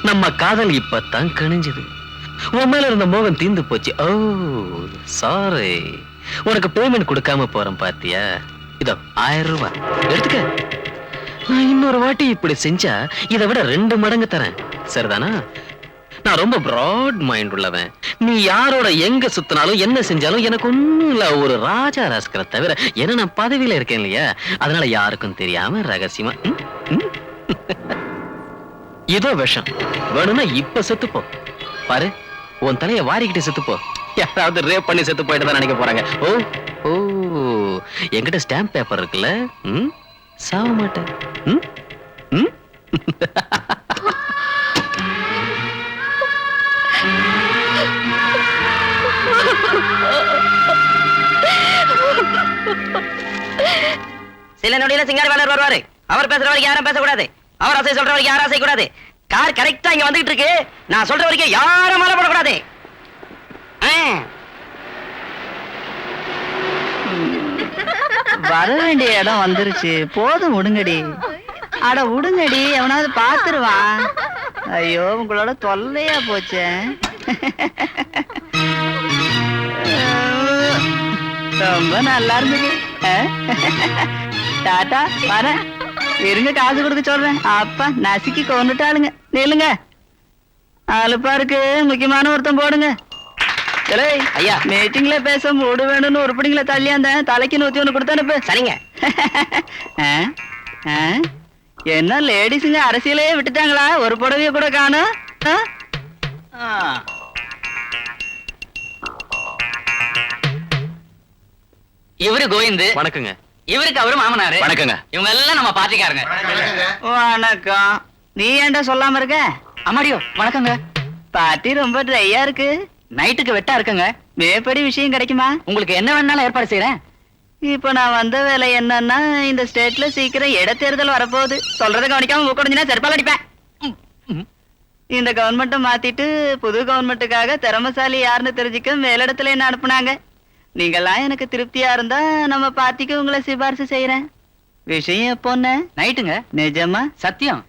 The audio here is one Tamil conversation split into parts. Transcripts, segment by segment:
நம்ம காதல் இப்பதான் கணிஞ்சது. உன் மேல இருந்த மோகம் தீந்து போச்சு. ஓ சாரி. உனக்கு பேமெண்ட் கொடுக்காம போறேன் பாத்தியா? இதோ 1000 ரூபாய் எடுத்துக்க. நான் இன்னொரு வாட்டி இப்படி செஞ்சா இதை விட 2 மடங்கு தரேன். சரிதானா? நான் ரொம்ப பிராட் மைண்ட் உள்ளவன். நீ யாரோட எங்க சுத்தினாலும் என்ன செஞ்சாலும் எனக்கு ஒண்ணும் இல்ல. ஒரு ராஜா ராஸ்கரை தவிர ஏன்னா நான் பதவியில இருக்கேன் இல்லையா, அதனால யாருக்கும் தெரியாம ரகசியமா. இதோ விஷம் வேணும்னா இப்ப செத்துப்போ. பாரு, உன் தலைய வாரிக்கிட்டு செத்துப்போ. யாராவது ரேப் பண்ணி செத்து போயிட்டு தான் நினைக்க போறாங்க. ஓ ஓ, என்கிட்ட ஸ்டாம்ப் பேப்பர் இருக்குல்ல, சாவ மாட்டேன். சில நொடியில சிங்காரவேலர் வருவாரு. அவர் பேசுற வரைக்கும் யாரும் பேசக்கூடாது. அவர் அசை சொல்ற வரைக்கும் யாரும் அசைக்கூடாது. கார் கரெக்டா இங்க வந்துகிட்டு இருக்கு. நான் சொல்ற வரைக்கும் யாரும் மேல போடக்கூடாது. வர வேண்டிய இடம் வந்துருச்சு. போதும் விடுங்கடி. அட விடுங்கடி, எவனாவது பாத்துருவான். ஐயோ, உங்களோட தொல்லையா போச்சே. ரொம்ப நல்லா இருந்தது. டாட்டா வரேன். இருங்க, காசு கொடுக்க சொல்றேன். அப்பா நசுக்கி கொண்டுட்டாளுங்க. நில்லுங்க, அலுப்பா இருக்கு. முக்கியமான ஒருத்தன் போடுங்க. ஐயா, மீட்டிங்ல பேச மூடு வேணும்னு உருப்படிங்கள தள்ளியாந்த தலைக்கு 101 கொடுத்தானு. சரிங்க. என்ன லேடிஸுங்க அரசியலே விட்டுட்டாங்களா? ஒரு புடவைய கூட காணும். இவரு கோவிந்து. வணக்கங்க. இவருக்கு அவரு மாமனாரு. வணக்கங்க. இவங்க எல்லாம் நம்ம பாட்டிக்காரங்க. வணக்கம். நீ ஏன்டா சொல்லாம இருக்க? அம்மாடியோ வணக்கங்க. பாட்டி ரொம்ப ட்ரையா இருக்கு. நைட்டுக்கு வெட்டா இருக்குங்க. மேப்படி விஷயம் கிடைக்குமா? உங்களுக்கு என்ன வேணாலும் ஏற்பாடு செய்யறேன். இப்ப நான் வந்த வேலை என்னன்னா, இந்த ஸ்டேட்ல சீக்கிரம் இடைத்தேர்தல் வரப்போகுது. சொல்றதை கவனிக்காம மூக்கடைஞ்சினா செருப்பால் அடிப்பேன். இந்த கவர்மெண்ட்டை மாத்திட்டு புது கவர்மெண்ட்டுக்காக திறமசாலி யாருன்னு தெரிஞ்சுக்க மேலிடத்துல என்ன அனுப்புனாங்க. நீங்கெல்லாம் எனக்கு திருப்தியா இருந்தா நம்ம பார்ட்டிக்கு உங்களை சிபாரிசு செய்யறேன். விஷயம் எப்போன்னு? நைட்டுங்க. நிஜமா? சத்தியம்.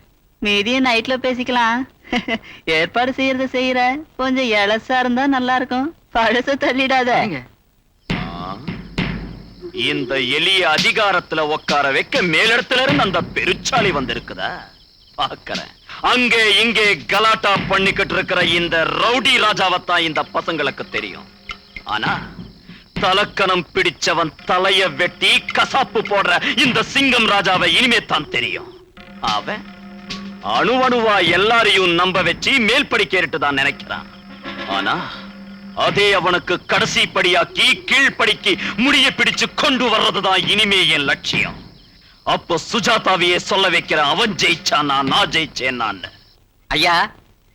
மீதியும் நைட்ல பேசிக்கலாம். ஏற்பாடு செய்யறத செய்யற. கொஞ்சம் எலசா இருந்தா நல்லா இருக்கும். பழச தள்ளிடாத. இந்த எளிய அதிகாரத்துல உட்கார வைக்க மேலிடத்துல இருந்து அந்த பெருச்சாலி வந்திருக்குதா பாக்கறேன். அங்கே இங்கே கலாட்டா பண்ணிக்கிட்டு இருக்கிற இந்த ரவுடி ராஜாவத்தான் இந்த பசங்களுக்கு தெரியும். ஆனா தலக்கணம் பிடிச்சவன் தலைய வெட்டி கசாப்பு போடுற இந்த சிங்கம் ராஜாவை இனிமே தான் தெரியும். அவன் அணுவணுவா எல்லாரையும் நம்ப வச்சு மேல் படிக்கேறிட்டு தான் நினைக்கிறான். ஆனா அதே அவனுக்கு கடைசி படியாக்கி கீழ்படிக்கு முடிய பிடிச்சு கொண்டு வர்றதுதான் இனிமே என் லட்சியம். அப்போ சுஜாதாவையே சொல்ல வைக்கிற அவன் ஜெயிச்சானா நான் ஜெயிச்சேன். ஐயா,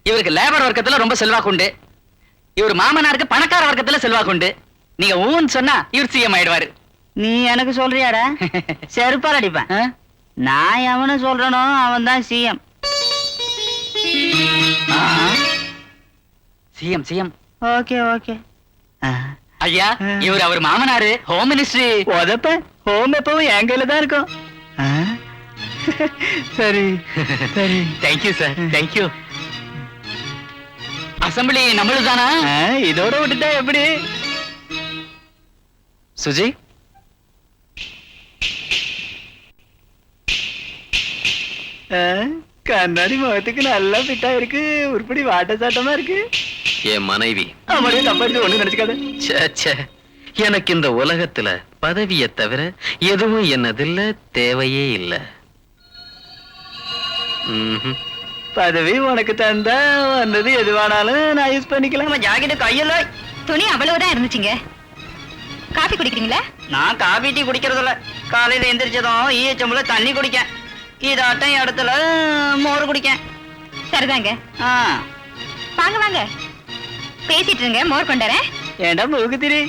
இவருக்கு லேபர் வர்க்கத்துல ரொம்ப செல்வாக்கு உண்டு. இவர் மாமனாருக்கு பணக்கார வர்க்கத்துல செல்வாக்கு உண்டு. நீங்க ஊன்னு சொன்னா இவர் சிஎம் ஆயிடுவாரு. நீ எனக்கு சொல்றியாடா? செருப்பால் அடிப்பேன். நான் எவனை சொல்றனோ அவன் தான் CM. CM CM. Okay okay. ஐயா, இவர் அவர் மாமனாரு ஹோம் மினிஸ்ட்ரி. உதப்ப ஹோம் எப்பவும் என் கையில தான் இருக்கும். சரி சரி. Thank you sir, thank you. அசம்பிளி நம்மளுக்கு தானா? இதோட விட்டுட்டா எப்படி? சுஜி, கண்ணாடி முகத்துக்கு நல்லா ஃபிட்டா இருக்கு. உருப்படி வாட்ட சாட்டமா இருக்கு. என் மனைவி. அவளையும் தப்பாச்சு ஒண்ணு நினைச்சுக்காத. ச்சே, எனக்கு இந்த உலகத்துல பதவியை தவிர எதுவும் என்னதில்ல, தேவையே இல்ல. பதவி உனக்கு தந்தா வந்தது எதுவானாலும் நான் யூஸ் பண்ணிக்கலாம். ஜாக்கெட் கையில துணி அவ்வளவுதான் இருந்துச்சுங்க. காபி குடிக்கிறீங்களா? நான் காபி டீ குடிக்கிறதில்ல. காலையில எந்திரிச்சதும் ஈயச்சம்புல தண்ணி குடிக்க, இதாட்டம் இடத்துல மோர் குடிக்க. சரிதாங்க. வாங்க வாங்க, பேசிட்டு இருங்க, மோர் கொண்டாரேன். ஏண்டா முகுத்திரி,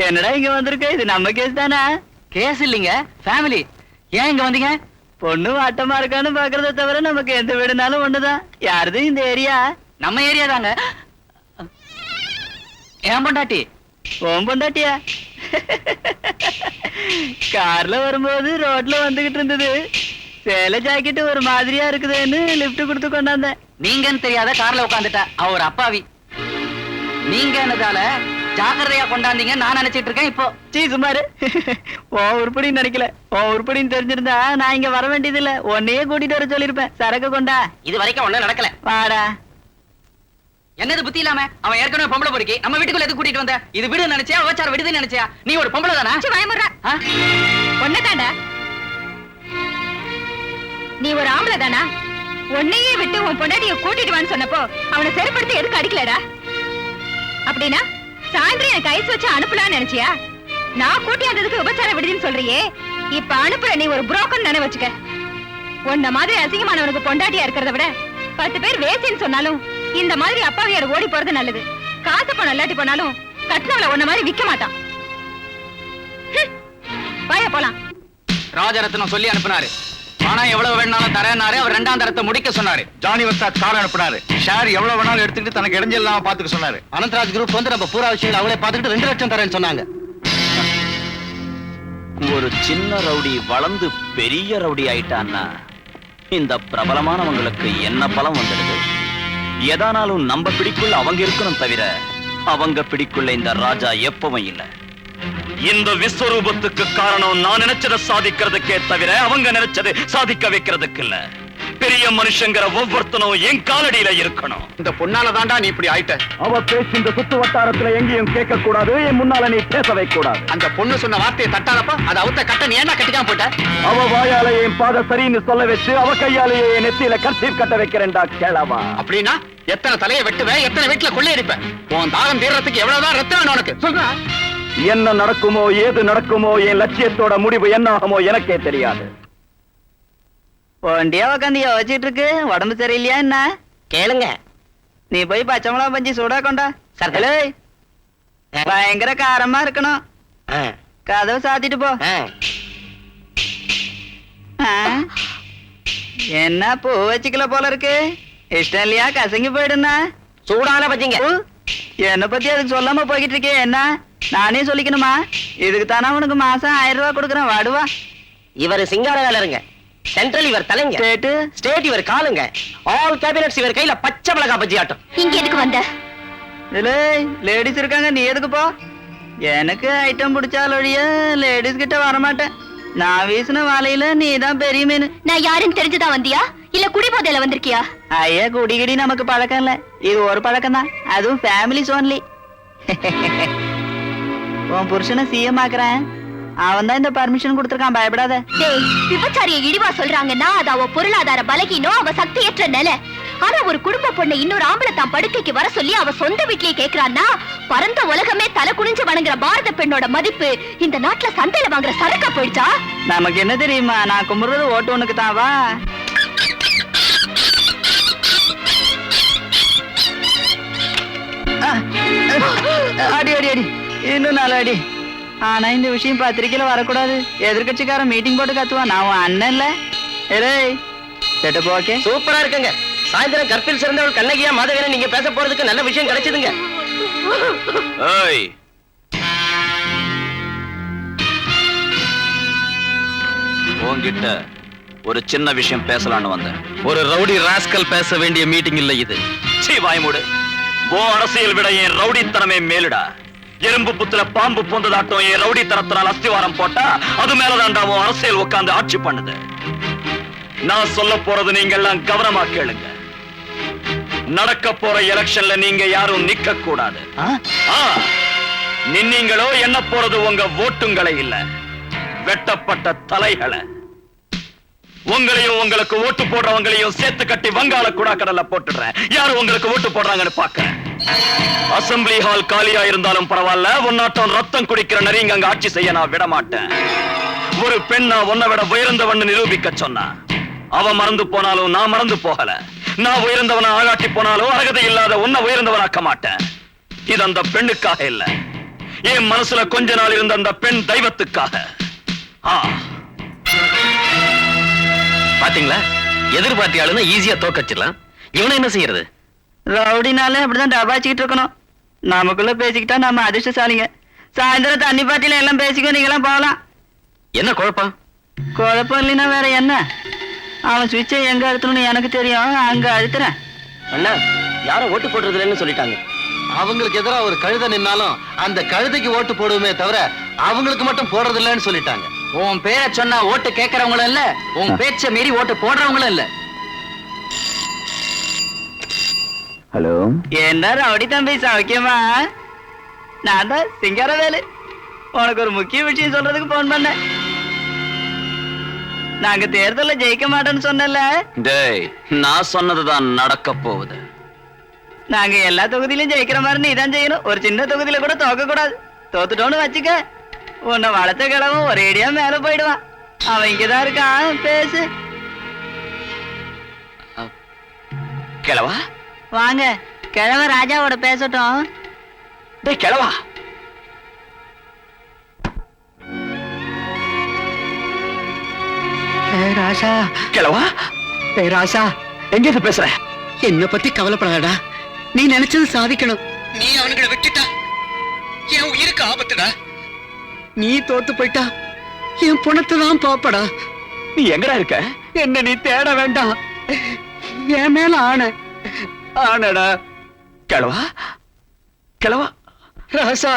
என்னடா இங்க வந்திருக்க? இது நம்ம கேஸ் தானே? கேஸ் இல்லைங்க, ஃபேமிலி. ஏன் இங்க வந்தீங்க? பொண்ணு வாட்டமா இருக்கான்னு பாக்குறத தவிர நமக்கு எந்த வீடுனாலும் ஒண்ணுதான். யாருது இந்த ஏரியா? நம்ம ஏரியா தாங்க. ஏன் பொண்டாட்டி? ஓம் பொண்டாட்டியா? கார்ல வரும்போது ரோட்ல வந்துகிட்டு இருந்தது. சேலை ஜாக்கெட் ஒரு மாதிரியா இருக்குதுன்னு லிப்ட் கொடுத்து கொண்டாந்தேன். நீங்கன்னு தெரியாத கார்ல உட்காந்துட்டா அவ ஒரு அப்பாவி. நீங்க என்னதால ஜாக்கிரதையா கொண்டாந்தீங்க நான் நினைச்சிட்டு இருக்கேன் இப்போ. சீ சுமாரு. ஓ உருப்படின்னு நினைக்கல. ஓ உருப்படின்னு தெரிஞ்சிருந்தா நான் இங்க வர வேண்டியது இல்ல, உன்னையே கூட்டிட்டு வர சொல்லிருப்பேன். சரக்கு கொண்டா. இது வரைக்கும் ஒண்ணும் நடக்கல. வாடா. என்னது புத்தி இல்லாம அவன் ஏற்கனவே பொம்பளை பொறுக்கி நம்ம வீட்டுக்குள்ள எதுக்கு கூட்டிட்டு வந்த? இது வீடு நினைச்சியா விபச்சார விடுதுன்னு நினைச்சியா? நீ ஒரு பொம்பளை தானா? பயமுறா ஒன்னதாண்டா. நீ ஒரு ஆம்பளை தானா? உன்னையே விட்டு உன் பொண்டாட்டிய கூட்டிட்டு வான்னு சொன்னப்போ அவனை செருப்படுத்தி எதுக்கு அடிக்கலடா? அப்படின்னா சாயந்தரம் எனக்கு ஐஸ் வச்சு அனுப்பலாம்னு நினைச்சியா? நான் கூட்டியாந்ததுக்கு விபச்சார விடுதுன்னு சொல்றியே, இப்ப அனுப்புற நீ ஒரு புரோக்கர் நினை வச்சுக்க. உன்ன மாதிரி அசிங்கமானவனுக்கு பொண்டாட்டியா இருக்கிறத விட 10 பேர் வேசின்னு சொன்னாலும் இந்த மாதிரி அப்பாவியார் ஓடி போறது நல்லது. காசு பணம் இல்லாட்டி போனாலும் கட்டினவள உன்ன மாதிரி விக்க மாட்டான். வாயா போலாம். ராஜரத்னம் சொல்லி அனுப்புனாரு. ஆனா எவ்வளவு வேணாலும் தரேன்னாரு. அவர் 2ஆம் தரத்தை முடிக்க சொன்னாரு. ஜானி வர்த்தா கார் அனுப்புனாரு. ஷேர் எவ்வளவு வேணாலும் எடுத்துக்கிட்டு தனக்கு இடைஞ்சல் இல்லாம பாத்துக்க சொன்னாரு. அனந்தராஜ் குரூப் வந்து நம்ம பூரா விஷயங்களை அவங்களே பார்த்துக்கிட்டு 2 லட்சம் தரேன்னு சொன்னாங்க. ஒரு சின்ன ரவுடி வளர்ந்து பெரிய ரவுடி ஆயிட்டான்னா இந்த பிரபலமானவங்களுக்கு என்ன பலம் வந்துடுது? எதானாலும் நம்ம பிடிக்குள்ள அவங்க இருக்கணும் தவிர அவங்க பிடிக்குள்ள இந்த ராஜா எப்பவும் இல்ல. இந்த விஸ்வரூபத்துக்கு காரணம் நான் நினைச்சதை சாதிக்கிறதுக்கே தவிர அவங்க நினைச்சதை சாதிக்க வைக்கிறதுக்கு இல்ல. பெரிய மனுஷங்கிற ஒவ்வொருத்தனும் என் காலடியில இருக்கணும். இந்த பொண்ணால தாண்டா நீ இப்படி ஆயிட்ட. அவ பேச்சு இந்த சுத்து வட்டாரத்துல எங்கேயும் கேட்க கூடாது. என் முன்னால நீ பேச வைக்க கூடாது. அந்த பொண்ணு சொன்ன வார்த்தையை தட்டாதப்ப அதை அவுத்த கட்ட நீ என்ன கட்டிக்காம போயிட்ட? அவ வாயால என் பாத சரின்னு சொல்ல வச்சு அவ கையாலேயே என் நெத்தியில கர்ச்சீப் கட்ட வைக்கிறேன்டா கேளவா. அப்படின்னா எத்தனை தலையை வெட்டுவேன், எத்தனை வீட்டுல கொள்ளையடிப்பேன்? உன் தாகம் தீர்றதுக்கு எவ்வளவுதான் ரத்தம் வேணும் உனக்கு? சொல்றா. என்ன நடக்குமோ ஏது நடக்குமோ என் லட்சியத்தோட முடிவு என்ன ஆகுமோ எனக்கே தெரியாது. ஒண்டியா உக்காந்து யோசிச்சுட்டு இருக்கு. உடம்பு சரியில்லையா என்ன? கேளுங்க. நீ போய் பச்சை மிளகா பஞ்சி சூடா கொண்டா. சரி. ஏய், பயங்கர காரமா இருக்கணும். கதவை சாத்திட்டு போ. ஆ? என்ன பூ வச்சுக்கல போல இருக்கு. இஷ்டம் இல்லையா? கசங்கி போயிடுனா. சூடான பத்திங்க. என்ன பத்தி அதுக்கு சொல்லாம போய்கிட்டு இருக்கே என்ன? நானே சொல்லிக்கணுமா? இதுக்கு தானே உனக்கு மாசம் 1000 ரூபாய் கொடுக்குறேன். வாடுவா. இவர் சிங்கார வேலருங்க. சென்ட்ரல் இவர் தலைங்க. ஸ்டேட் இவர் காலுங்க. ஆல் கேபினட்ஸ் இவர் கையில பச்சை மிளகா பஜ்ஜி ஆட்டம். இங்க எதுக்கு வந்த? லேடிஸ் இருக்காங்க, நீ எதுக்கு போ? எனக்கு ஐட்டம் பிடிச்சால் ஒழிய லேடிஸ் கிட்ட வரமாட்டேன். நான் வீசின வாழையில நீ தான் பெரிய மீன். நான் யாருன்னு தெரிஞ்சுதான் வந்தியா இல்ல குடி போதையில வந்திருக்கியா? ஐயா குடிகிடி நமக்கு பழக்கம் இல்ல. இது ஒரு பழக்கம் தான், அதுவும் ஃபேமிலிஸ் ஓன்லி. உன் புருஷனை சிஎம் ஆக்குறேன். அவன் தான் இந்த பர்மிஷன் கொடுத்திருக்கான், பயப்படாத. டேய், விபச்சாரிய இழிவா சொல்றாங்கன்னா அது அவ பொருளாதார பலகீனம், அவ சக்தியற்ற நிலை. ஆனா ஒரு குடும்ப பொண்ணு இன்னொரு ஆம்பளை தான் படுக்கைக்கு வர சொல்லி அவ சொந்த வீட்லயே கேக்குறான்னா பரந்த உலகமே தலை குனிஞ்சு வணங்குற பாரத பெண்ணோட மதிப்பு இந்த நாட்டுல சந்தையில வாங்குற சரக்கா போயிடுச்சா? நமக்கு என்ன தெரியுமா? நான் கும்பிடுறது ஓட்டு உனக்கு தான். வா. அடி அடி அடி, இன்னும் 4 அடி. ஆனா இந்த விஷயம் பத்திரிக்கையில வரக்கூடாது. எதிர்கட்சிக்காரன் மீட்டிங் போட்டு கத்துவான். நான் உன் அண்ணன் இல்ல. Setup okay. சூப்பரா இருக்குங்க. சாயந்தரம் கற்பில் சிறந்தவள் கண்ணகியா மாதவன நீங்க பேச போறதுக்கு நல்ல விஷயம் கிடைச்சதுங்க. ஏய், உன்கிட்ட ஒரு சின்ன விஷயம் பேசலான்னு வந்தேன். ஒரு ரவுடி ராஸ்கல் பேச வேண்டிய மீட்டிங் இல்ல இது. சீ வாய்மூடு. ஓ அரசியல் விட என் ரவுடித்தனமே மேலுடா. எறும்பு புத்துல பாம்பு பொந்ததாட்டம் என் ரவுடித்தனத்தினால் அஸ்திவாரம் போட்டா அது மேலதாண்டா உன் அரசியல் உட்கார்ந்து ஆட்சி பண்ணுது. நான் சொல்ல போறது நீங்க எல்லாம் கவனமா கேளுங்க. நடக்க போற எலெக்ஷன்ல நீங்க யாரும் நிக்க கூடாது. நின்னீங்களோ என்ன போறது உங்க ஓட்டுங்களை இல்ல, வெட்டப்பட்ட தலைகளை. உங்களையும் உங்களுக்கு ஓட்டு போடுறவங்களையும் சேர்த்து கட்டி வங்காள குடாக்கடல்ல போட்டுடுறேன். யாரு உங்களுக்கு ஓட்டு போடுறாங்கன்னு பாக்க. அசம்பிளி ஹால் காலியா இருந்தாலும் பரவாயில்ல, உன்னாட்டம் ரத்தம் குடிக்கிற நரிங்க அங்க ஆட்சி செய்ய நான் விட மாட்டேன். ஒரு பெண்ணா உன்னை விட உயர்ந்தவன் நிரூபிக்க சொன்னா அவ மறந்து போனாலும் நான் மறந்து போகல. நான் உயர்ந்தவன ஆகாட்டி போனாலும் அழகதை இல்லாத உன்னை உயர்ந்தவனாக்க மாட்டேன். இது அந்த பெண்ணுக்காக இல்ல, என் மனசுல கொஞ்ச நாள் இருந்த அந்த பெண் தெய்வத்துக்காக. பாத்தீங்களா, எதிர்பார்த்தி ஆளுன்னா ஈஸியா தோக்கச்சிடலாம். இவனை என்ன செய்யறது? ரவுடினாலே அப்படிதான் டபாச்சிக்கிட்டு இருக்கணும். நமக்குள்ள பேசிக்கிட்டா நம்ம அதிர்ஷ்டசாலிங்க. சாயந்தரம் தண்ணி பாட்டில எல்லாம் பேசிக்கோ, நீங்க எல்லாம் போகலாம். என்ன குழப்பம்? குழப்பம் இல்லைன்னா வேற என்ன? அவன் சுவிட்சை எங்க அழுத்தணும்னு எனக்கு தெரியும், அங்க அழுத்துறேன். அண்ணா யாரும் ஓட்டு போடுறதுலன்னு சொல்லிட்டாங்க. அவங்களுக்கு எதிரா ஒரு கழுதை நின்னாலும் அந்த கழுதைக்கு ஓட்டு போடுவோமே தவிர அவங்களுக்கு மட்டும் போடுறது இல்லைன்னு சொல்லிட்டாங்க. உன் பேரை சொன்னா ஓட்டு கேட்கறவங்களும் இல்ல, உன் பேச்ச மீறி ஓட்டு போடுறவங்களும் இல்ல. ஹலோ, என்ன ரவுடி தம்பி சௌக்கியமா? நான் தான் சிங்காரவேலு. உனக்கு ஒரு முக்கிய விஷயம் சொல்றதுக்கு போன் பண்ணேன். நாங்க தேர்தல்ல ஜெயிக்க மாட்டோம்னு சொன்னல, டேய், நான் சொன்னதுதான் நடக்க போகுது. நாங்க எல்லா தொகுதியிலும் ஜெயிக்கிற மாதிரி நீ தான் செய்யணும். ஒரு சின்ன தொகுதியில கூட தோக்க கூடாது. தோத்துட்டோன்னு வச்சுக்க, உன்னை வளர்த்த கிழவும் ஒரேடியா மேல போயிடுவான். அவன் இங்கதான் இருக்கான், பேசு. கிழவா, வாங்க, கிழவ ராஜாவோட பேசட்டும். டேய் கிழவா, ராசா, கிழவா, ராசா, எங்க இருந்து பேசுற? என்ன பத்தி கவலைப்படாதடா. நீ நினைச்சது சாதிக்கணும். நீ அவனுங்களை விட்டுட்டா என் உயிருக்கு ஆபத்துடா. நீ தோத்து போயிட்டா என் பணத்தை தான் பாப்படா. நீ எங்கடா இருக்க? என்ன நீ தேட வேண்டாம், என் மேல ஆனடா. கிழவா, கிழவா, ராசா,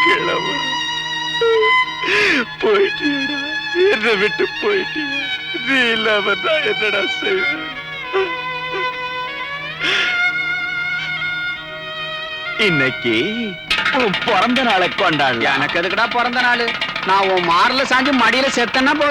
கிழவா, போயிட்டியடா, என்னை விட்டு போயிட்டிய. நீ இல்லாம நான் என்னடா செய்வேன்? இன்னைக்கு உன் பிறந்த நாளை கொண்டாடலாம். எனக்கு எதுக்குடா பிறந்த நாள்? நான் உன் மார்ல சாஞ்சு மடியில செத்தேன்னா போதும்.